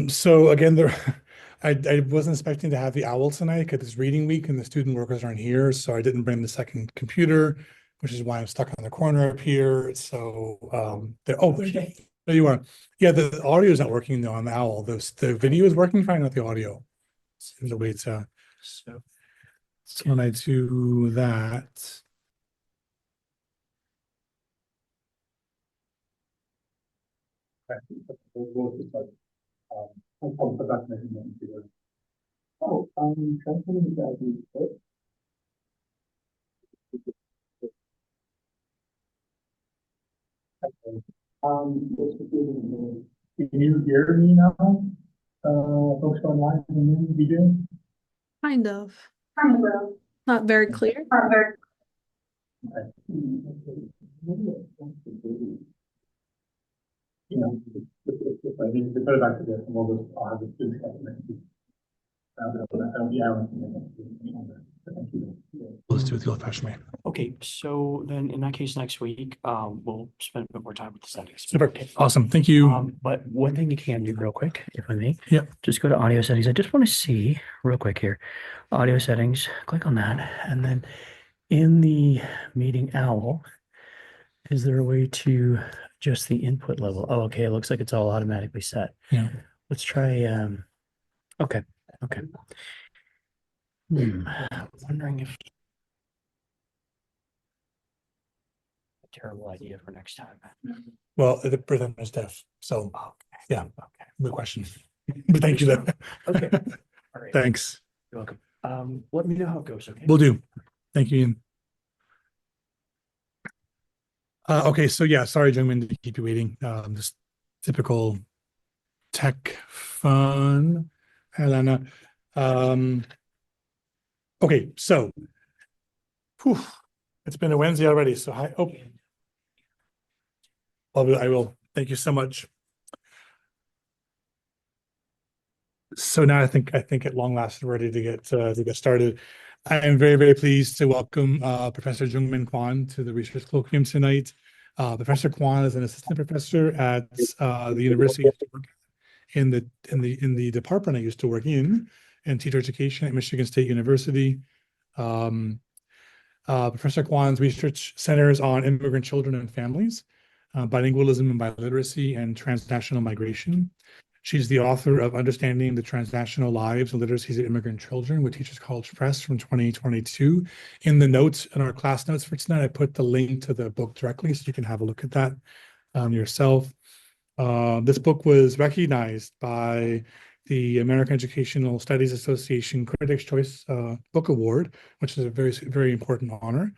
So again, I wasn't expecting to have the owl tonight because it's reading week and the student workers aren't here, so I didn't bring the second computer, which is why I'm stuck on the corner up here. So there you are. Yeah, the audio is not working though on the owl. The video is working fine, not the audio. So there's a way to so when I do that. Can you hear me now? Folks online, can you do? Kind of. Not very clear. You know, if I need to put it back to this, and we'll just, I'll have the students come in. Let's do it the old-fashioned way. Okay, so then in that case, next week, we'll spend a bit more time with the settings. Super. Awesome. Thank you. But one thing you can do real quick, if I may. Yep. Just go to audio settings. I just want to see real quick here. Audio settings, click on that. And then in the meeting owl, is there a way to adjust the input level? Oh, okay. It looks like it's all automatically set. Yeah. Let's try, okay. I'm wondering if a terrible idea for next time. Well, the person is deaf, so Okay. yeah. Okay. Good question. But thank you though. Okay. All right. Thanks. You're welcome. Let me know how it goes, okay? Will do. Thank you, Ian. Okay, so yeah, sorry, Jungmin, to keep you waiting. Just typical tech fun. Helena. Okay, so whew, it's been a Wednesday already, so I will. Thank you so much. So now I think at long last we're ready to get started. I am very, very pleased to welcome Professor Jungmin Kwon to the research colloquium tonight. Professor Kwon is an assistant professor at the university in the department I used to work in teacher education at Michigan State University. Professor Kwon's research centers on immigrant children and families, bilingualism and biliteracy, and transnational migration. She's the author of Understanding the Transnational Lives and Literacies of Immigrant Children with Teachers College Press from 2022. In the notes, in our class notes for tonight, I put the link to the book directly so you can have a look at that yourself. This book was recognized by the American Educational Studies Association Critics' Choice Book Award, which is a very, very important honor.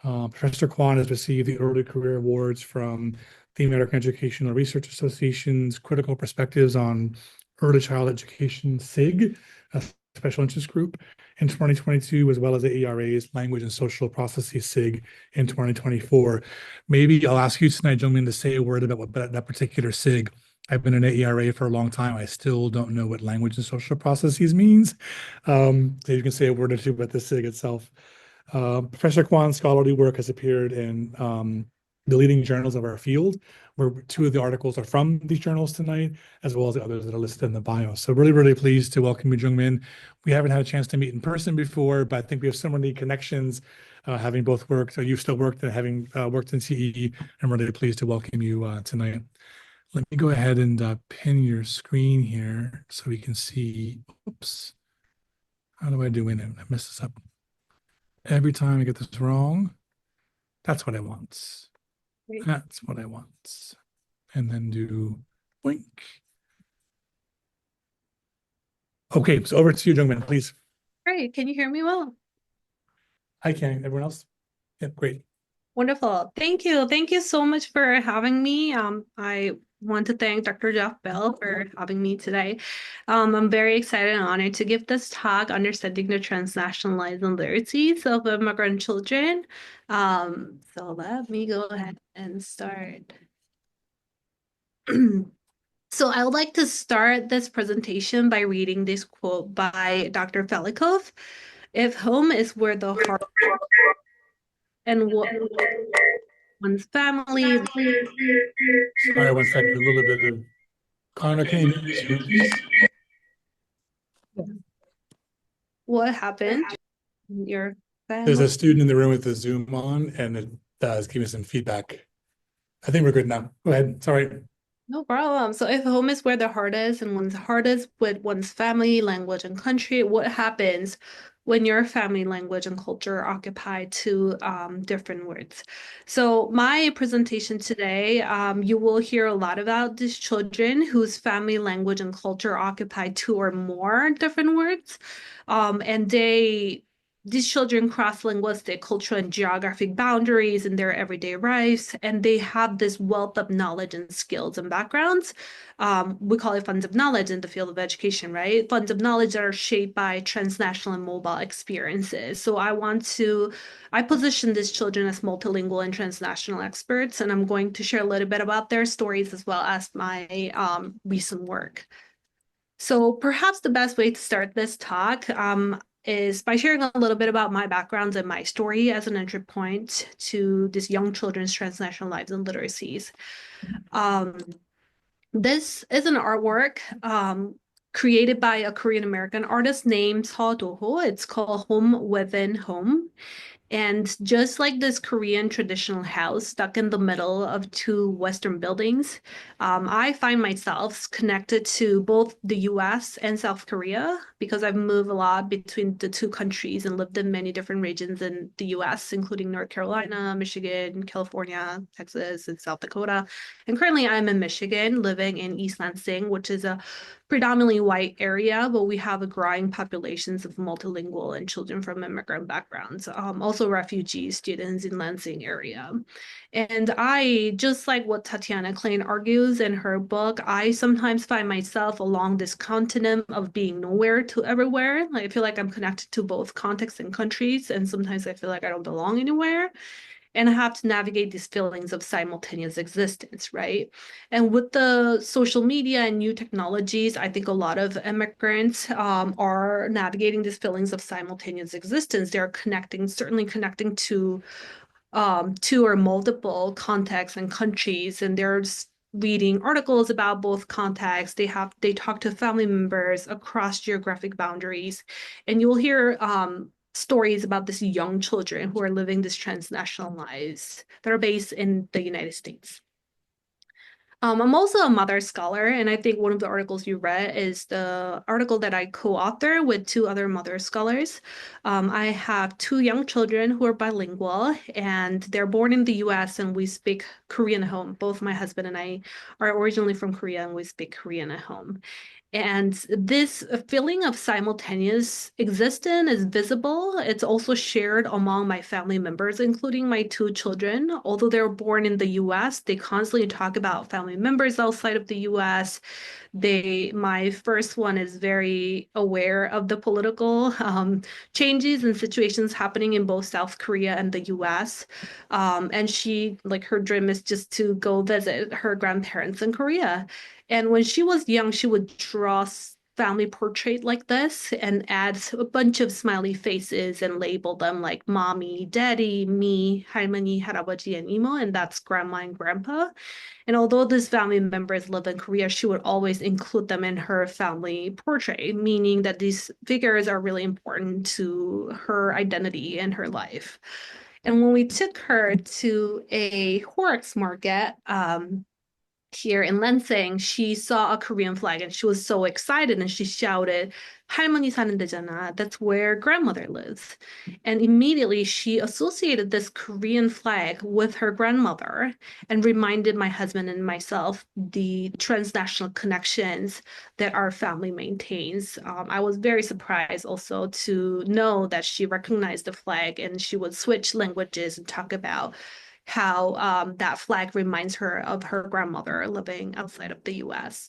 Professor Kwon has received the Early Career Awards from the American Educational Research Association's Critical Perspectives on Early Child Education, SIG, a special interest group, in 2022, as well as the ERA's Language and Social Processes, SIG, in 2024. Maybe I'll ask you tonight, gentlemen, to say a word about what that particular SIG. I've been in an ERA for a long time. I still don't know what language and social processes means. So you can say a word or two about the SIG itself. Professor Kwon's scholarly work has appeared in the leading journals of our field, where two of the articles are from these journals tonight, as well as the others that are listed in the bio. So really, really pleased to welcome you, Jungmin. We haven't had a chance to meet in person before, but I think we have so many connections, having both worked, or you've still worked and having worked in CE. I'm really pleased to welcome you tonight. Let me go ahead and pin your screen here so we can see. Oops. How do I do in it? I messed this up. Every time I get this wrong, that's what I want. Great. That's what I want. And then do blink. Okay, so over to you, Jungmin, please. Great. Can you hear me well? I can. Everyone else? Yep, great. Wonderful. Thank you. Thank you so much for having me. I want to thank Dr. Jeff Bell for having me today. I'm very excited and honored to give this talk, Understanding the Transnational Lives and Literacies of Immigrant Children. So let me go ahead and start. So I would like to start this presentation by reading this quote by Dr. Felikov. If home is where the heart and one's family. Sorry, one second. A little bit of Connor, can you mute your Zoom, please? What happened? Your There's a family? student in the room with the Zoom on, and it does give me some feedback. I think we're good now. Go ahead. Sorry. No problem. So if home is where the heart is and one's heart is with one's family, language, and country, what happens when your family, language, and culture occupy two different words? So my presentation today, you will hear a lot about these children whose family, language, and culture occupy two or more different words. And these children cross linguistic, cultural, and geographic boundaries in their everyday lives, and they have this wealth of knowledge and skills and backgrounds. We call it funds of knowledge in the field of education, right? Funds of knowledge that are shaped by transnational and mobile experiences. So I position these children as multilingual and transnational experts, and I'm going to share a little bit about their stories as well as my recent work. So perhaps the best way to start this talk is by sharing a little bit about my background and my story as an entry point to this young children's transnational lives and literacies. This is an artwork created by a Korean American artist named Seo Do-ho. It's called Home Within Home. And just like this Korean traditional house stuck in the middle of two Western buildings, I find myself connected to both the US and South Korea because I've moved a lot between the two countries and lived in many different regions in the US, including North Carolina, Michigan, California, Texas, and South Dakota. And currently I'm in Michigan, living in East Lansing, which is a predominantly white area, but we have a growing populations of multilingual and children from immigrant backgrounds, also refugee students in Lansing area. And I, just like what Tatiana Klein argues in her book, I sometimes find myself along this continent of being nowhere to everywhere. Like, I feel like I'm connected to both contexts and countries, and sometimes I feel like I don't belong anywhere. And I have to navigate these feelings of simultaneous existence, right? And with the social media and new technologies, I think a lot of immigrants are navigating these feelings of simultaneous existence. They're certainly connecting to two or multiple contexts and countries, and they're reading articles about both contexts. They talk to family members across geographic boundaries, and you'll hear stories about these young children who are living these transnational lives that are based in the United States. I'm also a mother scholar, and I think one of the articles you read is the article that I co-author with two other mother scholars. I have two young children who are bilingual, and they're born in the US, and we speak Korean at home. Both my husband and I are originally from Korea, and we speak Korean at home. And this feeling of simultaneous existence is visible. It's also shared among my family members, including my two children. Although they're born in the US, they constantly talk about family members outside of the US. My first one is very aware of the political changes and situations happening in both South Korea and the US. And her dream is just to go visit her grandparents in Korea. And when she was young, she would draw family portrait like this and add a bunch of smiley faces and label them like mommy, daddy, me, 할머니, 할아버지, and imo, and that's grandma and grandpa. And although these family members live in Korea, she would always include them in her family portrait, meaning that these figures are really important to her identity and her life. And when we took her to a Horrocks market, here in Lansing, she saw a Korean flag and she was so excited and she shouted, 할머니 사는 데잖아. That's where grandmother lives. And immediately she associated this Korean flag with her grandmother and reminded my husband and myself the transnational connections that our family maintains. I was very surprised also to know that she recognized the flag and she would switch languages and talk about how that flag reminds her of her grandmother living outside of the US.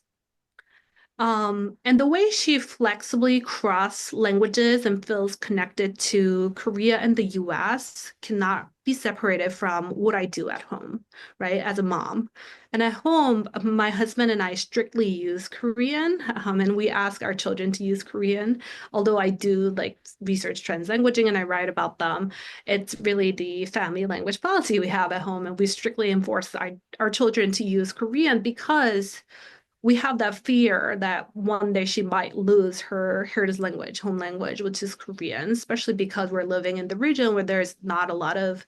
And the way she flexibly cross languages and feels connected to Korea and the US cannot be separated from what I do at home, right? As a mom. And at home, my husband and I strictly use Korean, and we ask our children to use Korean. Although I do like research trans languaging and I write about them, it's really the family language policy we have at home, and we strictly enforce our children to use Korean because we have that fear that one day she might lose her heritage language, home language, which is Korean, especially because we're living in the region where there's not a lot of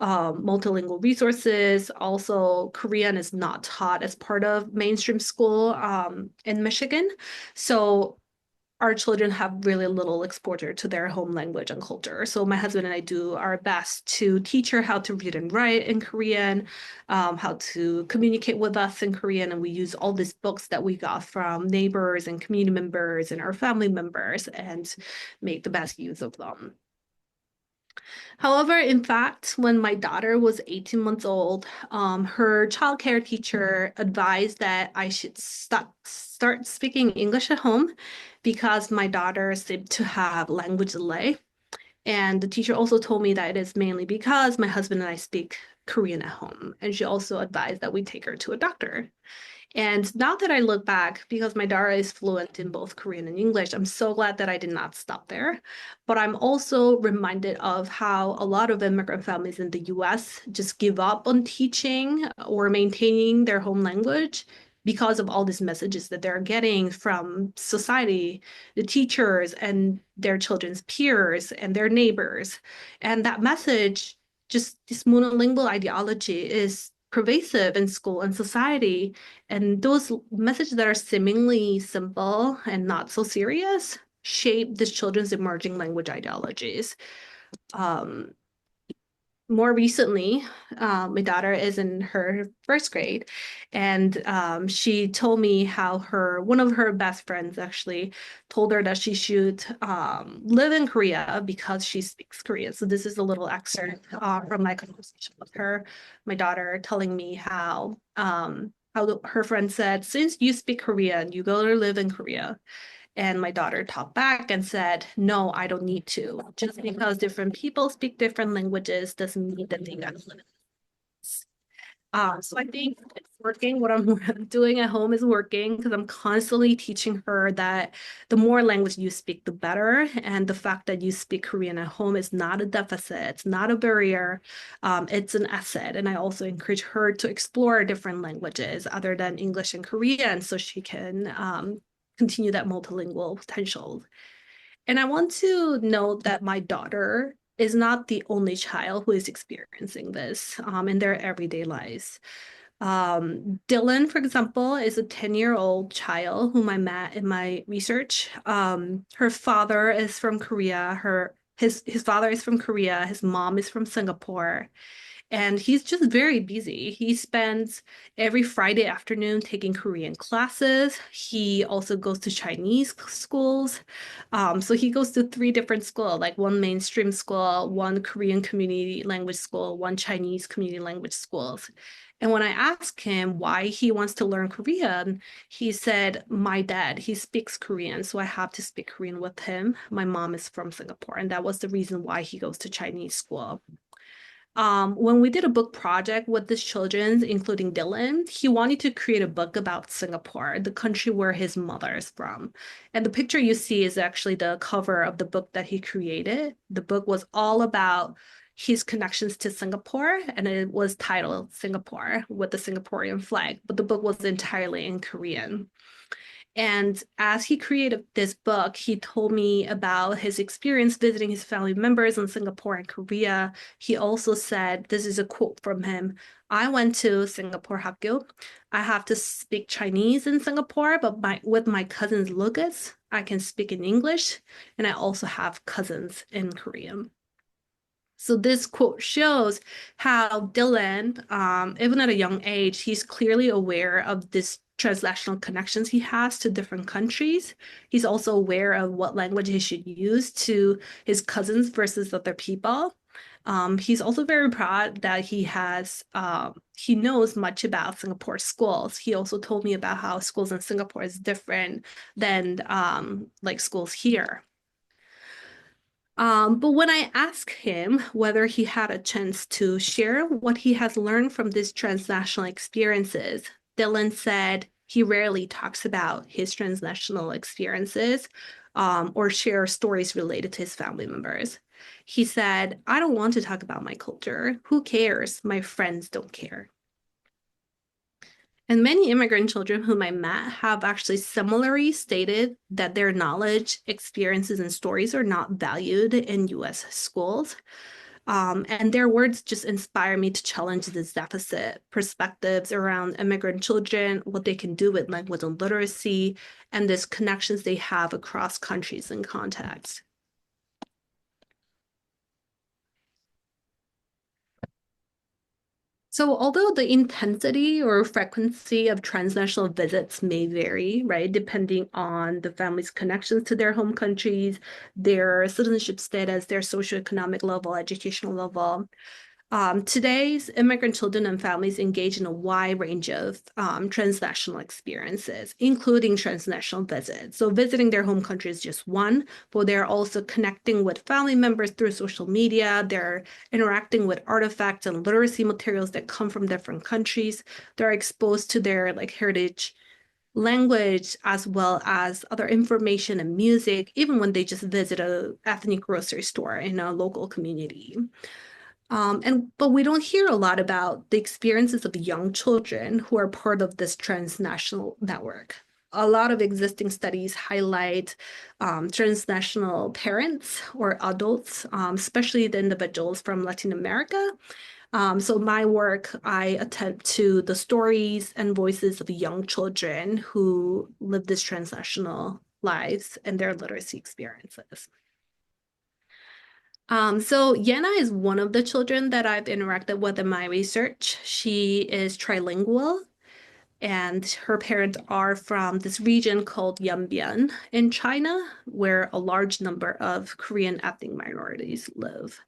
multilingual resources. Also, Korean is not taught as part of mainstream school in Michigan. So our children have really little exposure to their home language and culture. So my husband and I do our best to teach her how to read and write in Korean, how to communicate with us in Korean. And we use all these books that we got from neighbors and community members and our family members and make the best use of them. However, in fact, when my daughter was 18 months old, her childcare teacher advised that I should start speaking English at home because my daughter seemed to have language delay. And the teacher also told me that it is mainly because my husband and I speak Korean at home. And she also advised that we take her to a doctor. And now that I look back, because my daughter is fluent in both Korean and English, I'm so glad that I did not stop there. But I'm also reminded of how a lot of immigrant families in the US just give up on teaching or maintaining their home language because of all these messages that they're getting from society, the teachers, and their children's peers and their neighbors. And that message, just this monolingual ideology, is pervasive in school and society. And those messages that are seemingly simple and not so serious shape the children's emerging language ideologies. Um, More recently, my daughter is in her first grade, and she told me how one of her best friends actually told her that she should live in Korea because she speaks Korean. So this is a little excerpt from my conversation with her, my daughter, telling me how her friend said, since you speak Korean, you go to live in Korea. And my daughter talked back and said, no, I don't need to. Just because different people speak different languages doesn't mean that they got to live in this. So I think it's working. What I'm doing at home is working because I'm constantly teaching her that the more language you speak, the better. And the fact that you speak Korean at home is not a deficit. It's not a barrier. It's an asset. And I also encourage her to explore different languages other than English and Korean so she can continue that multilingual potential. And I want to note that my daughter is not the only child who is experiencing this in their everyday lives. Dylan, for example, is a 10-year-old child whom I met in my research. Her father is from Korea. His father is from Korea. His mom is from Singapore. And he's just very busy. He spends every Friday afternoon taking Korean classes. He also goes to Chinese schools. So he goes to 3 different schools, like one mainstream school, one Korean community language school, one Chinese community language schools. And when I asked him why he wants to learn Korean, he said, my dad, he speaks Korean, so I have to speak Korean with him. My mom is from Singapore, and that was the reason why he goes to Chinese school. When we did a book project with these children, including Dylan, he wanted to create a book about Singapore, the country where his mother is from. And the picture you see is actually the cover of the book that he created. The book was all about his connections to Singapore, and it was titled Singapore with the Singaporean flag, but the book was entirely in Korean. And as he created this book, he told me about his experience visiting his family members in Singapore and Korea. He also said, this is a quote from him, I went to Singapore Hakgyo. I have to speak Chinese in Singapore, but with my cousins Lucas, I can speak in English, and I also have cousins in Korean. So this quote shows how Dylan, even at a young age, he's clearly aware of this transnational connections he has to different countries. He's also aware of what language he should use to his cousins versus other people. He's also very proud that he knows much about Singapore schools. He also told me about how schools in Singapore is different than like schools here. But when I asked him whether he had a chance to share what he has learned from these transnational experiences, Dylan said he rarely talks about his transnational experiences or share stories related to his family members. He said, I don't want to talk about my culture. Who cares? My friends don't care. And many immigrant children whom I met have actually similarly stated that their knowledge, experiences, and stories are not valued in US schools. And their words just inspire me to challenge this deficit, perspectives around immigrant children, what they can do with language and literacy, and these connections they have across countries and contexts. So although the intensity or frequency of transnational visits may vary, right, depending on the family's connections to their home countries, their citizenship status, their socioeconomic level, educational level, today's immigrant children and families engage in a wide range of transnational experiences, including transnational visits. So visiting their home country is just one, but they're also connecting with family members through social media. They're interacting with artifacts and literacy materials that come from different countries. They're exposed to their heritage language as well as other information and music, even when they just visit a ethnic grocery store in a local community. But we don't hear a lot about the experiences of young children who are part of this transnational network. A lot of existing studies highlight transnational parents or adults, especially the individuals from Latin America. So my work, I attend to the stories and voices of young children who live this transnational lives and their literacy experiences. So Yenna is one of the children that I've interacted with in my research. She is trilingual, and her parents are from this region called Yanbian in China, where a large number of Korean ethnic minorities live.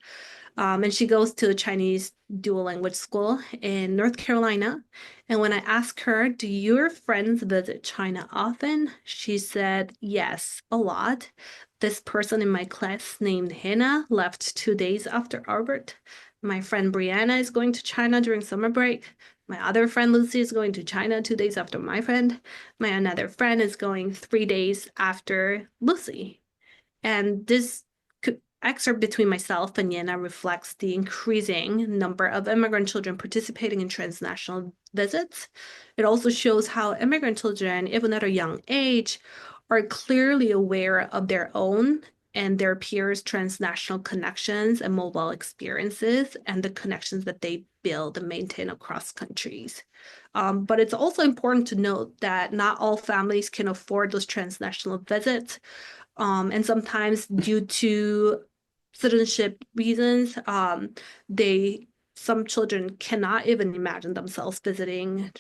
And she goes to a Chinese dual language school in North Carolina. And when I asked her, do your friends visit China often? She said, yes, a lot. This person in my class named Hannah left 2 days after Albert. My friend Brianna is going to China during summer break. My other friend Lucy is going to China 2 days after my friend. My another friend is going 3 days after Lucy. And this excerpt between myself and Yana reflects the increasing number of immigrant children participating in transnational visits. It also shows how immigrant children, even at a young age, are clearly aware of their own and their peers' transnational connections and mobile experiences and the connections that they build and maintain across countries. But it's also important to note that not all families can afford those transnational visits. And sometimes due to citizenship reasons, some children cannot even imagine themselves visiting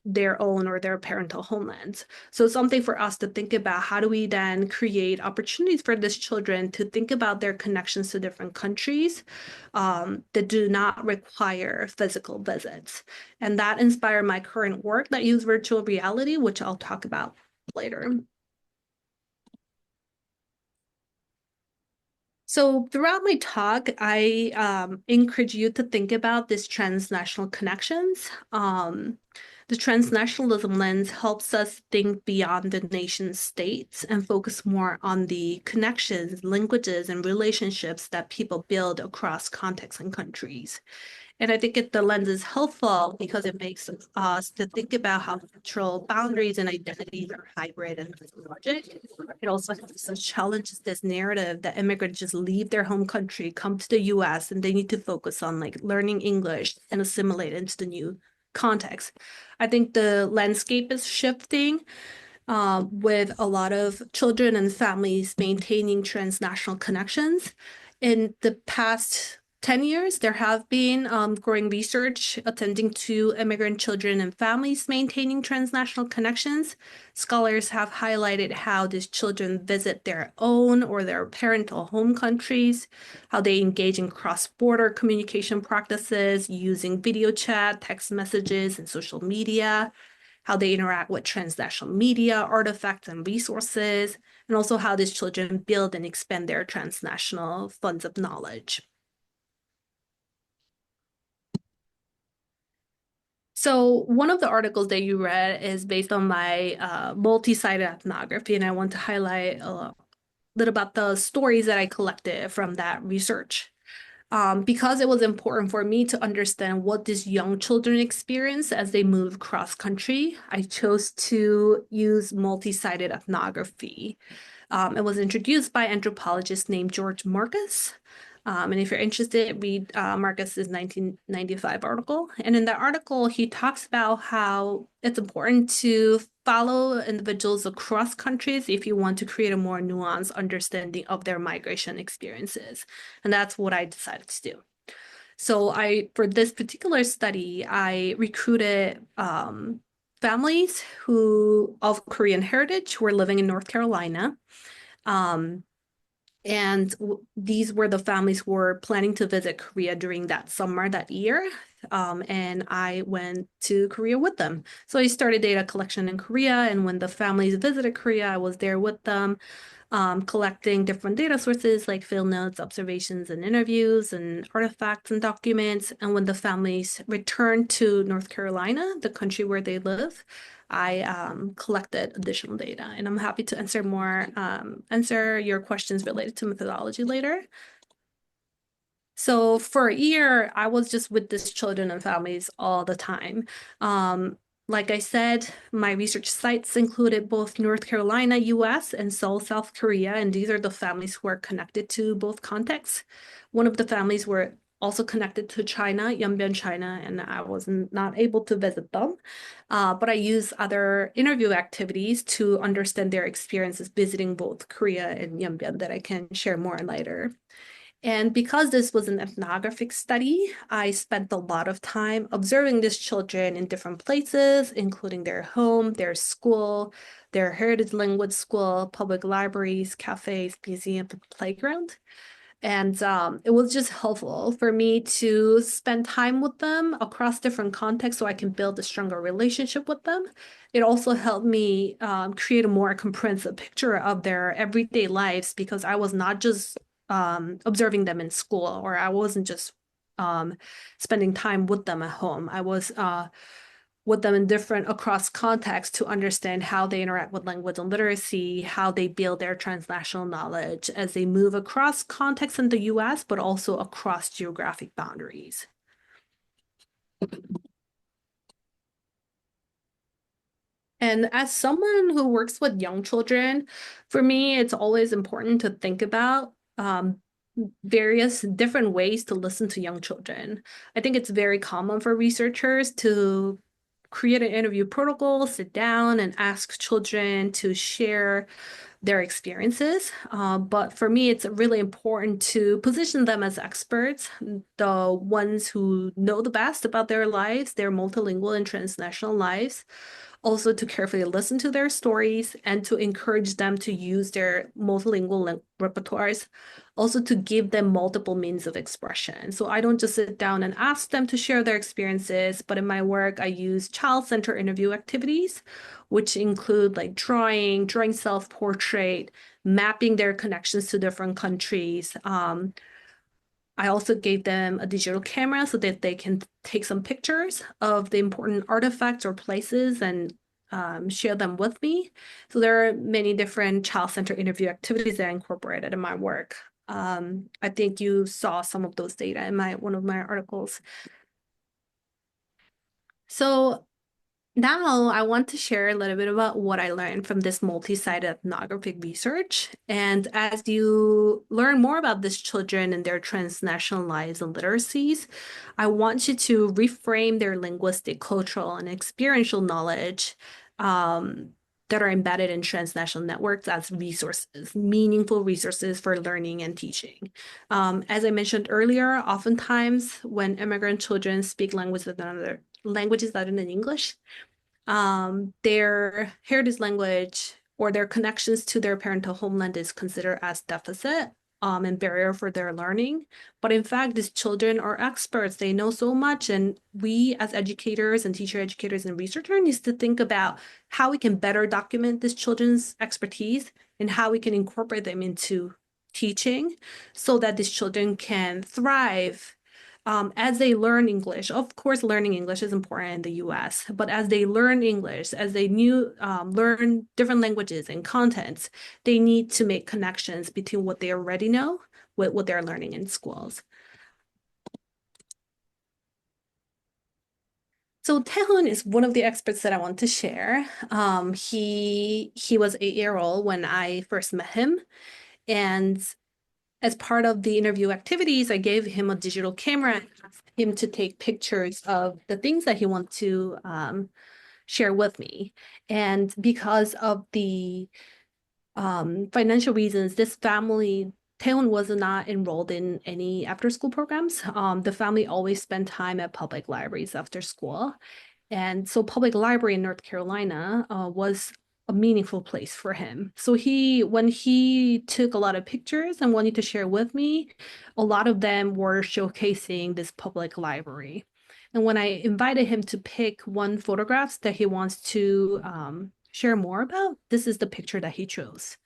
their own or their parental homelands. So something for us to think about, how do we then create opportunities for these children to think about their connections to different countries that do not require physical visits? And that inspired my current work that use virtual reality, which I'll talk about later. So throughout my talk, I encourage you to think about these transnational connections. The transnationalism lens helps us think beyond the nation states and focus more on the connections, languages, and relationships that people build across contexts and countries. And I think the lens is helpful because it makes us to think about how cultural boundaries and identities are hybrid and logic. It also helps us challenge this narrative that immigrants just leave their home country, come to the US, and they need to focus on learning English and assimilate into the new context. I think the landscape is shifting with a lot of children and families maintaining transnational connections. In the past 10 years, there have been growing research attending to immigrant children and families maintaining transnational connections. Scholars have highlighted how these children visit their own or their parental home countries, how they engage in cross-border communication practices using video chat, text messages, and social media, how they interact with transnational media, artifacts, and resources, and also how these children build and expand their transnational funds of knowledge. So one of the articles that you read is based on my multi-sided ethnography, and I want to highlight a little about the stories that I collected from that research. because it was important for me to understand what these young children experience as they move cross country, I chose to use multi-sided ethnography. It was introduced by an anthropologist named George Marcus. And if you're interested, read Marcus's 1995 article. And in that article, he talks about how it's important to follow individuals across countries if you want to create a more nuanced understanding of their migration experiences. And that's what I decided to do. So for this particular study, I recruited families of Korean heritage who were living in North Carolina. And these were the families who were planning to visit Korea during that summer that year. And I went to Korea with them. So I started data collection in Korea. And when the families visited Korea, I was there with them, collecting different data sources like field notes, observations, and interviews, and artifacts and documents. And when the families returned to North Carolina, the country where they live, I collected additional data, and I'm happy to answer your questions related to methodology later. So for a year, I was just with these children and families all the time. Like I said, my research sites included both North Carolina, US, and Seoul, South Korea, and these are the families who are connected to both contexts. One of the families were also connected to China, Yunbian, China, and I was not able to visit them. But I used other interview activities to understand their experiences visiting both Korea and Yunbian that I can share more later. And because this was an ethnographic study, I spent a lot of time observing these children in different places, including their home, their school, their heritage language school, public libraries, cafes, museums, and playground. And it was just helpful for me to spend time with them across different contexts so I can build a stronger relationship with them. It also helped me create a more comprehensive picture of their everyday lives because I was not just observing them in school, or I wasn't just spending time with them at home. I was with them in different across contexts to understand how they interact with language and literacy, how they build their transnational knowledge as they move across contexts in the US, but also across geographic boundaries. And as someone who works with young children, for me, it's always important to think about various different ways to listen to young children. I think it's very common for researchers to create an interview protocol, sit down and ask children to share their experiences. But for me, it's really important to position them as experts, the ones who know the best about their lives, their multilingual and transnational lives. Also to carefully listen to their stories and to encourage them to use their multilingual repertoires, also to give them multiple means of expression. So I don't just sit down and ask them to share their experiences, but in my work, I use child-centered interview activities, which include like drawing self-portrait, mapping their connections to different countries. I also gave them a digital camera so that they can take some pictures of the important artifacts or places and share them with me. So there are many different child-centered interview activities that I incorporated in my work. I think you saw some of those data in one of my articles. So now I want to share a little bit about what I learned from this multi-sided ethnographic research. And as you learn more about these children and their transnational lives and literacies, I want you to reframe their linguistic, cultural, and experiential knowledge that are embedded in transnational networks as resources, meaningful resources for learning and teaching. As I mentioned earlier, oftentimes when immigrant children speak languages other than English, their heritage language or their connections to their parental homeland is considered as deficit and barrier for their learning. But in fact, these children are experts. They know so much. And we as educators and teacher educators and researchers need to think about how we can better document this children's expertise and how we can incorporate them into teaching so that these children can thrive as they learn English. Of course, learning English is important in the US, but as they learn English, as they learn different languages and contents, they need to make connections between what they already know with what they're learning in schools. So Taehoon is one of the experts that I want to share. He was 8 years old when I first met him, and as part of the interview activities, I gave him a digital camera and asked him to take pictures of the things that he wants to share with me. And because of the financial reasons, this family, Taehoon was not enrolled in any after school programs. The family always spent time at public libraries after school. And so public library in North Carolina was a meaningful place for him. So when he took a lot of pictures and wanted to share with me, a lot of them were showcasing this public library. And when I invited him to pick one photograph that he wants to share more about, this is the picture that he chose.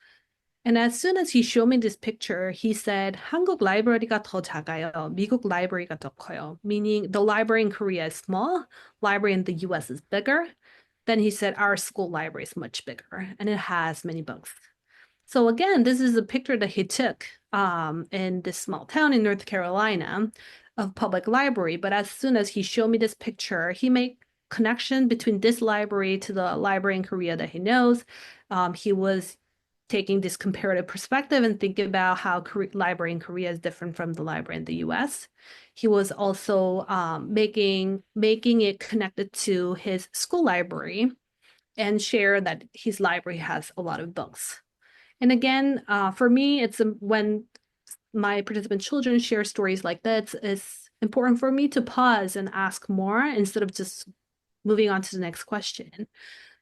And as soon as he showed me this picture, he said, 한국 라이브러리가 더 작아요. 미국 라이브러리가 더 커요. Meaning the library in Korea is small, library in the US is bigger. Then he said, our school library is much bigger and it has many books. So again, this is a picture that he took in this small town in North Carolina of public library. But as soon as he showed me this picture, he made connection between this library to the library in Korea that he knows. He was taking this comparative perspective and thinking about how library in Korea is different from the library in the US. He was also making it connected to his school library and share that his library has a lot of books. And again, for me, it's when my participant children share stories like that, it's important for me to pause and ask more instead of just moving on to the next question.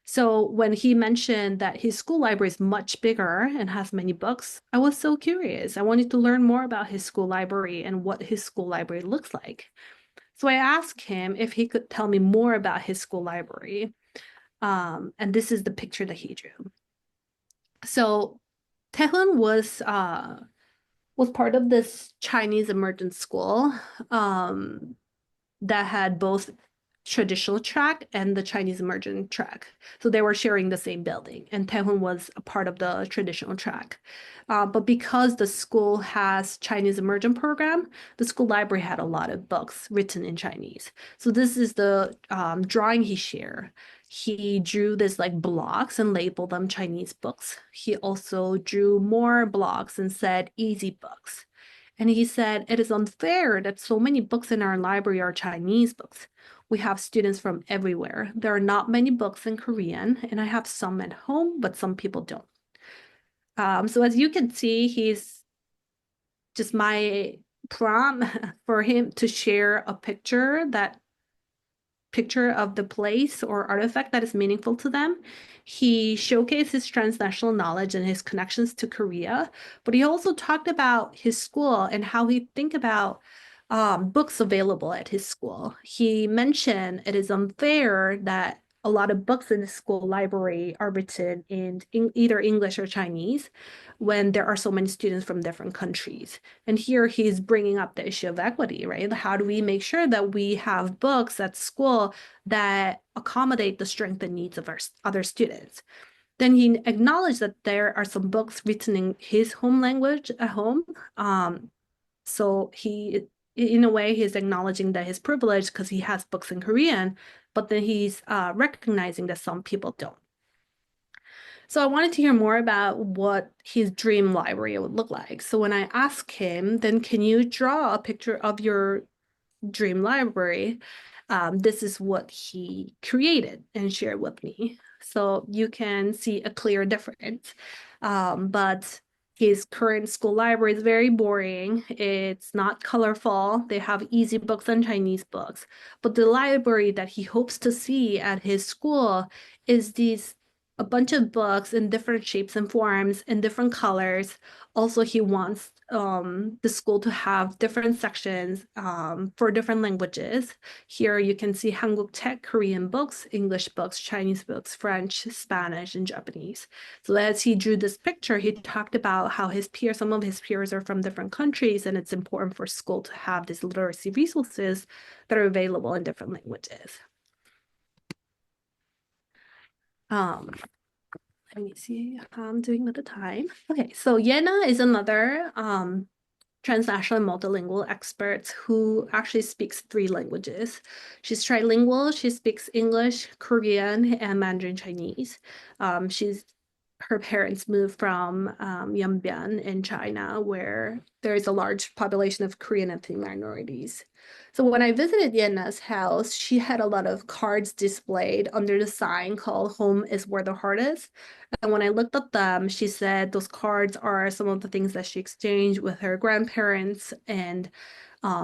So when he mentioned that his school library is much bigger and has many books, I was so curious. I wanted to learn more about his school library and what his school library looks like. So I asked him if he could tell me more about his school library. And this is the picture that he drew. So Taehoon was part of this Chinese immersion school that had both traditional track and the Chinese immersion track. So they were sharing the same building, and Taehoon was a part of the traditional track. But because the school has Chinese immersion program, the school library had a lot of books written in Chinese. So this is the drawing he shared. He drew this like blocks and labeled them Chinese books. He also drew more blocks and said easy books. And he said, it is unfair that so many books in our library are Chinese books. We have students from everywhere. There are not many books in Korean, and I have some at home, but some people don't. So as you can see, he's just my prompt for him to share a picture of the place or artifact that is meaningful to them. He showcased his transnational knowledge and his connections to Korea, but he also talked about his school and how he think about books available at his school. He mentioned it is unfair that a lot of books in the school library are written in either English or Chinese when there are so many students from different countries. And here he's bringing up the issue of equity, right? How do we make sure that we have books at school that accommodate the strength and needs of our other students? Then he acknowledged that there are some books written in his home language at home. So he, in a way, he's acknowledging that his privilege because he has books in Korean, but then he's recognizing that some people don't. So I wanted to hear more about what his dream library would look like. So when I asked him, then can you draw a picture of your dream library? This is what he created and shared with me. So you can see a clear difference. But his current school library is very boring. It's not colorful. They have easy books and Chinese books. But the library that he hopes to see at his school is a bunch of books in different shapes and forms in different colors. Also, he wants the school to have different sections for different languages. Here you can see Hanguk Tech, Korean books, English books, Chinese books, French, Spanish, and Japanese. So as he drew this picture, he talked about how some of his peers are from different countries, and it's important for school to have these literacy resources that are available in different languages. Let me see how I'm doing with the time. Okay, so Yena is another transnational multilingual experts who actually speaks 3 languages. She's trilingual. She speaks English, Korean, and Mandarin Chinese. Her parents moved from Yanbian in China, where there is a large population of Korean ethnic minorities. So when I visited Yena's house, she had a lot of cards displayed under the sign called "Home is where the heart is." And when I looked at them, she said those cards are some of the things that she exchanged with her grandparents and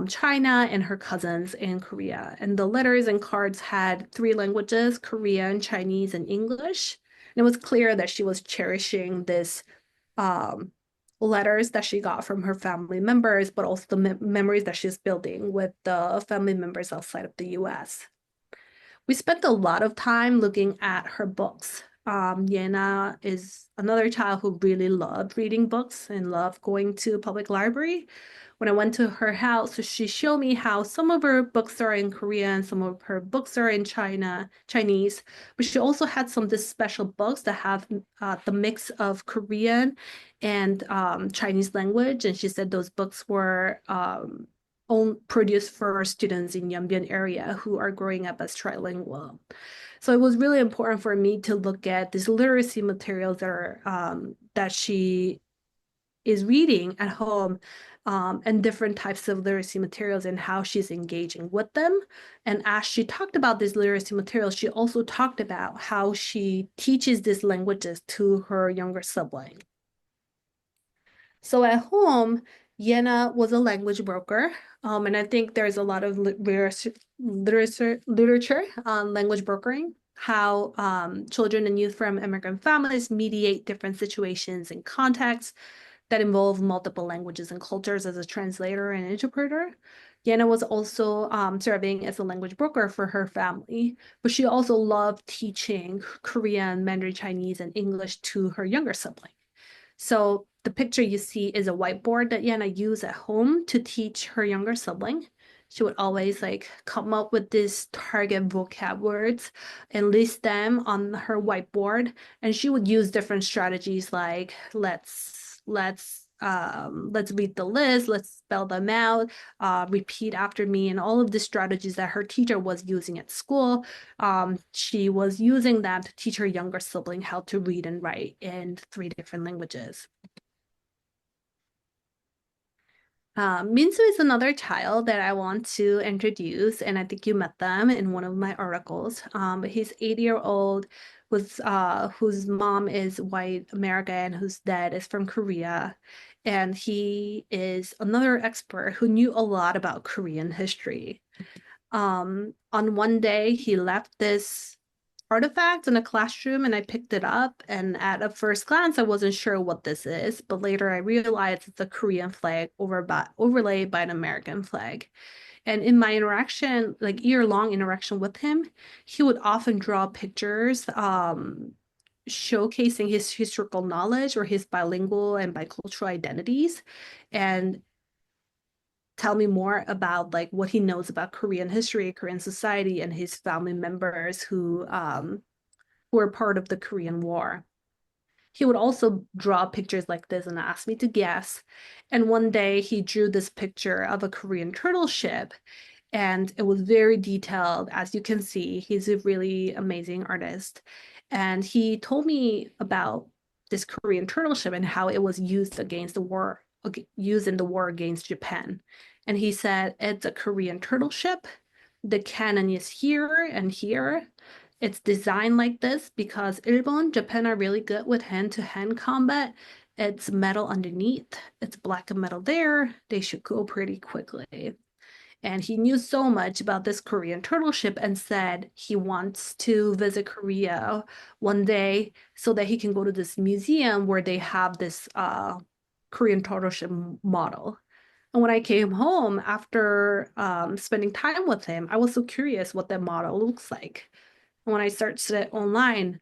China and her cousins in Korea. And the letters and cards had 3 languages: Korean, Chinese, and English. And it was clear that she was cherishing this letters that she got from her family members, but also the memories that she's building with the family members outside of the US. We spent a lot of time looking at her books. Yena is another child who really loved reading books and loved going to public library. When I went to her house, she showed me how some of her books are in Korean, some of her books are in Chinese, but she also had some this special books that have the mix of Korean and Chinese language. And she said those books were produced for students in Yanbian area who are growing up as trilingual. So it was really important for me to look at these literacy materials that are that she is reading at home, and different types of literacy materials and how she's engaging with them. And as she talked about these literacy materials, she also talked about how she teaches these languages to her younger sibling. So at home, Yena was a language broker, and I think there's a lot of literature on language brokering, how children and youth from immigrant families mediate different situations and contexts that involve multiple languages and cultures as a translator and interpreter. Yena was also serving as a language broker for her family, but she also loved teaching Korean, Mandarin Chinese, and English to her younger sibling. So the picture you see is a whiteboard that Yena used at home to teach her younger sibling. She would always come up with these target vocab words and list them on her whiteboard. And she would use different strategies like let's read the list, let's spell them out, repeat after me, and all of the strategies that her teacher was using at school. She was using them to teach her younger sibling how to read and write in 3 different languages. Minsu is another child that I want to introduce, and I think you met them in one of my articles. But he's 8-year-old whose mom is white American, whose dad is from Korea. And he is another expert who knew a lot about Korean history. On one day, he left this artifact in a classroom and I picked it up, and at a first glance I wasn't sure what this is, but later I realized it's a Korean flag overlaid by an American flag. And in my interaction, year-long interaction with him, he would often draw pictures showcasing his historical knowledge or his bilingual and bicultural identities, and tell me more about what he knows about Korean history, Korean society, and his family members who were part of the Korean War. He would also draw pictures like this and ask me to guess. And one day he drew this picture of a Korean turtle ship, and it was very detailed. As you can see, he's a really amazing artist. And he told me about this Korean turtle ship and how it was used against the war, used in the war against Japan. And he said, it's a Korean turtle ship. The cannon is here and here. It's designed like this because Japan are really good with hand-to-hand combat. It's metal underneath. It's black and metal there. They should go pretty quickly. And he knew so much about this Korean turtle ship and said he wants to visit Korea one day so that he can go to this museum where they have this Korean turtle ship model. And when I came home after spending time with him, I was so curious what that model looks like. And when I searched it online,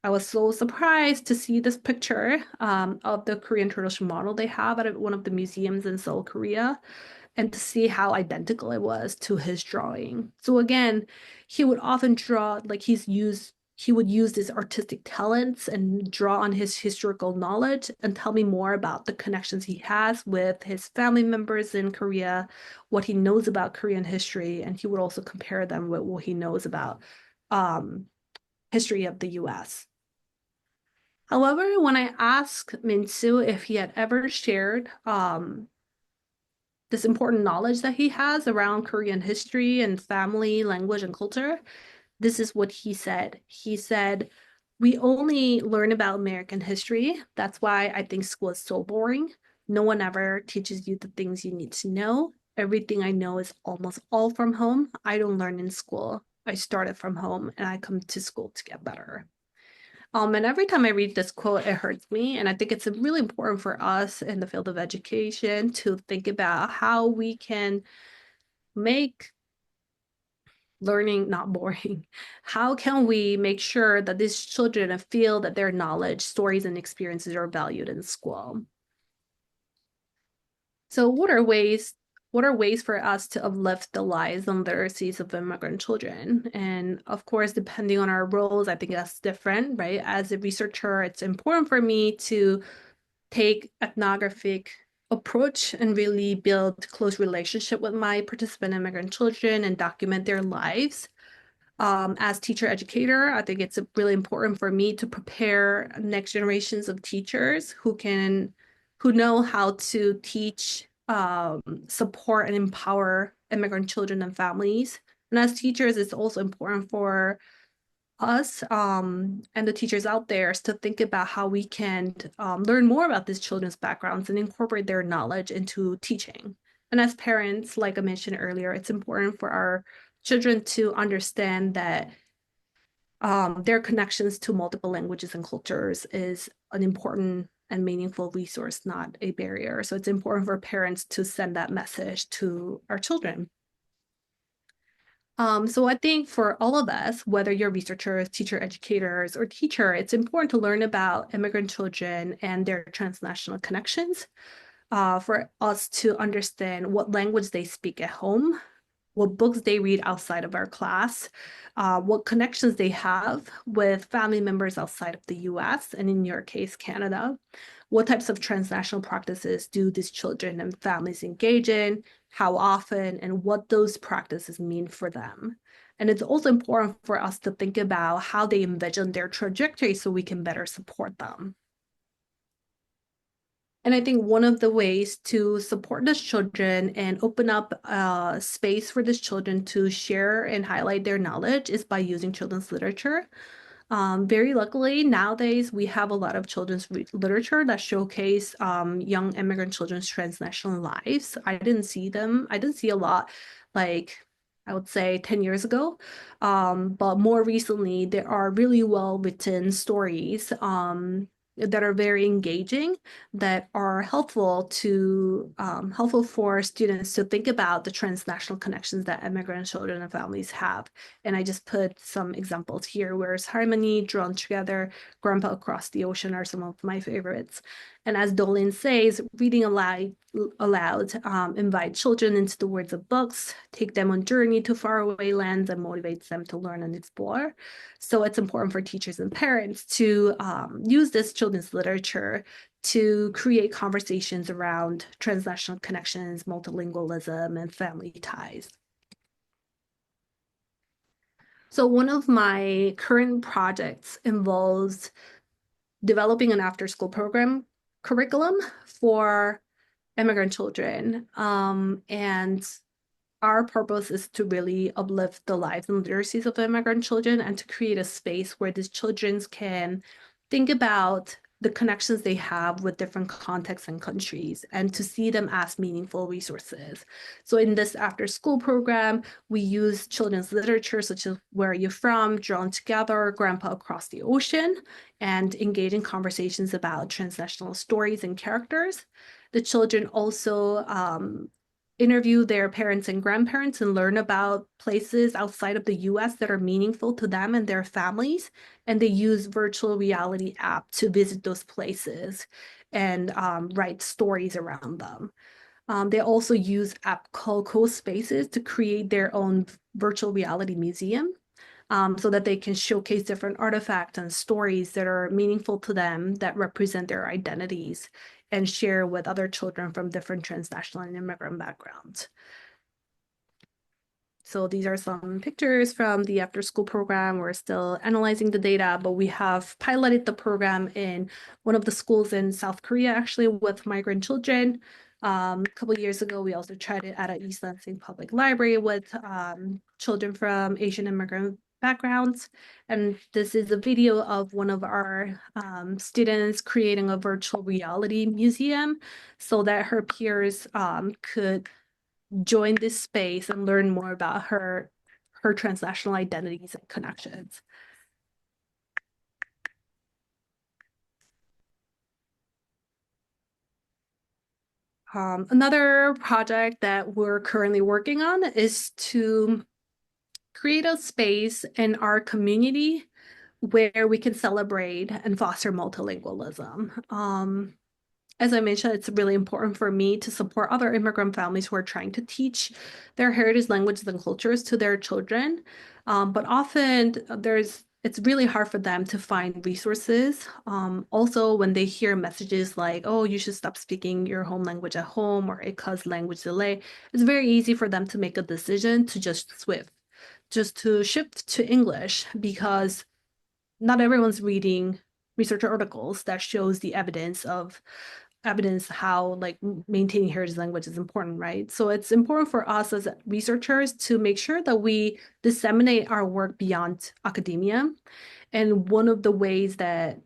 I was so surprised to see this picture of the Korean turtle ship model they have at one of the museums in Seoul, Korea, and to see how identical it was to his drawing. So again, he would often draw, he's used he would use his artistic talents and draw on his historical knowledge and tell me more about the connections he has with his family members in Korea, what he knows about Korean history, and he would also compare them with what he knows about history of the US. However, when I asked Min-soo if he had ever shared this important knowledge that he has around Korean history and family, language, and culture, this is what he said. He said, "We only learn about American history. That's why I think school is so boring. No one ever teaches you the things you need to know. Everything I know is almost all from home. I don't learn in school. I started from home and I come to school to get better." And every time I read this quote, it hurts me. And I think it's really important for us in the field of education to think about how we can make learning not boring. How can we make sure that these children feel that their knowledge, stories, and experiences are valued in school? So what are ways for us to uplift the lives and literacies of immigrant children? And of course, depending on our roles, I think that's different, right? As a researcher, it's important for me to take ethnographic approach and really build close relationship with my participant immigrant children and document their lives. As teacher educator, I think it's really important for me to prepare next generations of teachers who know how to teach, support, and empower immigrant children and families. And as teachers, it's also important for us and the teachers out there to think about how we can learn more about these children's backgrounds and incorporate their knowledge into teaching. And as parents, like I mentioned earlier, it's important for our children to understand that their connections to multiple languages and cultures is an important and meaningful resource, not a barrier. So it's important for parents to send that message to our children. So I think for all of us, whether you're researchers, teacher educators, or teacher, it's important to learn about immigrant children and their transnational connections, for us to understand what language they speak at home, what books they read outside of our class, what connections they have with family members outside of the US, and in your case, Canada. What types of transnational practices do these children and families engage in, how often, and what those practices mean for them. And it's also important for us to think about how they envision their trajectory so we can better support them. And I think one of the ways to support these children and open up a space for these children to share and highlight their knowledge is by using children's literature. Very luckily, nowadays, we have a lot of children's literature that showcase young immigrant children's transnational lives. I didn't see a lot, like I would say 10 years ago. But more recently, there are really well-written stories that are very engaging, that are helpful for students to think about the transnational connections that immigrant children and families have. And I just put some examples here. Where's Harmony, Drawn Together, Grandpa Across the Ocean are some of my favorites. And as Dolin says, reading aloud invite children into the words of books, take them on journey to faraway lands, and motivates them to learn and explore. So it's important for teachers and parents to use this children's literature to create conversations around transnational connections, multilingualism, and family ties. So one of my current projects involves developing an after-school program curriculum for immigrant children. And our purpose is to really uplift the lives and literacies of immigrant children and to create a space where these children can think about the connections they have with different contexts and countries and to see them as meaningful resources. So in this after school program, we use children's literature such as Where Are You From?, Drawn Together, Grandpa Across the Ocean, and engage in conversations about transnational stories and characters. The children also interview their parents and grandparents and learn about places outside of the US that are meaningful to them and their families. And they use virtual reality app to visit those places and write stories around them. They also use app called Co-Spaces to create their own virtual reality museum. so that they can showcase different artifacts and stories that are meaningful to them, that represent their identities, and share with other children from different transnational and immigrant backgrounds. So these are some pictures from the after school program. We're still analyzing the data, but we have piloted the program in one of the schools in South Korea, actually, with migrant children. A couple of years ago, we also tried it at an East Lansing Public Library with children from Asian immigrant backgrounds. And this is a video of one of our students creating a virtual reality museum so that her peers could join this space and learn more about her transnational identities and connections. Another project that we're currently working on is to create a space in our community where we can celebrate and foster multilingualism. As I mentioned, it's really important for me to support other immigrant families who are trying to teach their heritage languages and cultures to their children. But often it's really hard for them to find resources. Also, when they hear messages like, oh, you should stop speaking your home language at home, or it causes language delay, it's very easy for them to make a decision to just shift to English, because not everyone's reading research articles that shows the evidence how like maintaining heritage language is important, right? So it's important for us as researchers to make sure that we disseminate our work beyond academia. And one of the ways that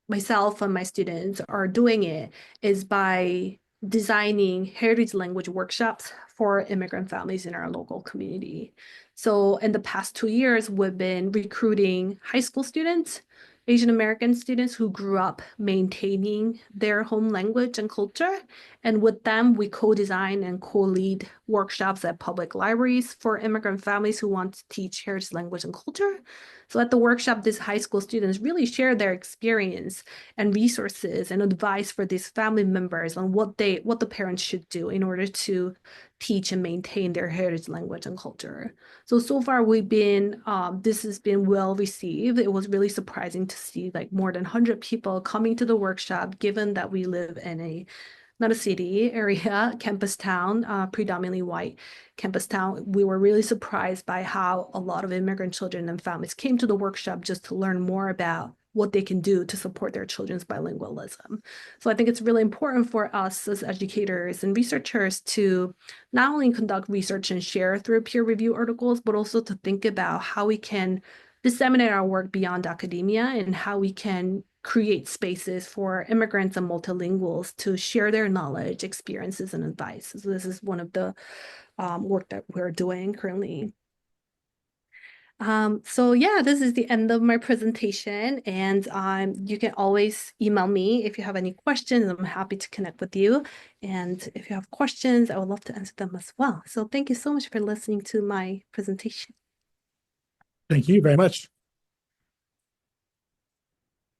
myself and my students are doing it is by designing heritage language workshops for immigrant families in our local community. So in the past 2 years, we've been recruiting high school students, Asian American students who grew up maintaining their home language and culture. And with them, we co-design and co-lead workshops at public libraries for immigrant families who want to teach heritage language and culture. So at the workshop, these high school students really share their experience and resources and advice for these family members on what the parents should do in order to teach and maintain their heritage language and culture. So far this has been well received. It was really surprising to see like more than 100 people coming to the workshop, given that we live in not a city area, campus town, predominantly white campus town. We were really surprised by how a lot of immigrant children and families came to the workshop just to learn more about what they can do to support their children's bilingualism. So I think it's really important for us as educators and researchers to not only conduct research and share through peer review articles, but also to think about how we can disseminate our work beyond academia and how we can create spaces for immigrants and multilinguals to share their knowledge, experiences, and advice. So this is one of the work that we're doing currently. So yeah, this is the end of my presentation, and you can always email me if you have any questions. I'm happy to connect with you. And if you have questions, I would love to answer them as well. So thank you so much for listening to my presentation. Thank you very much.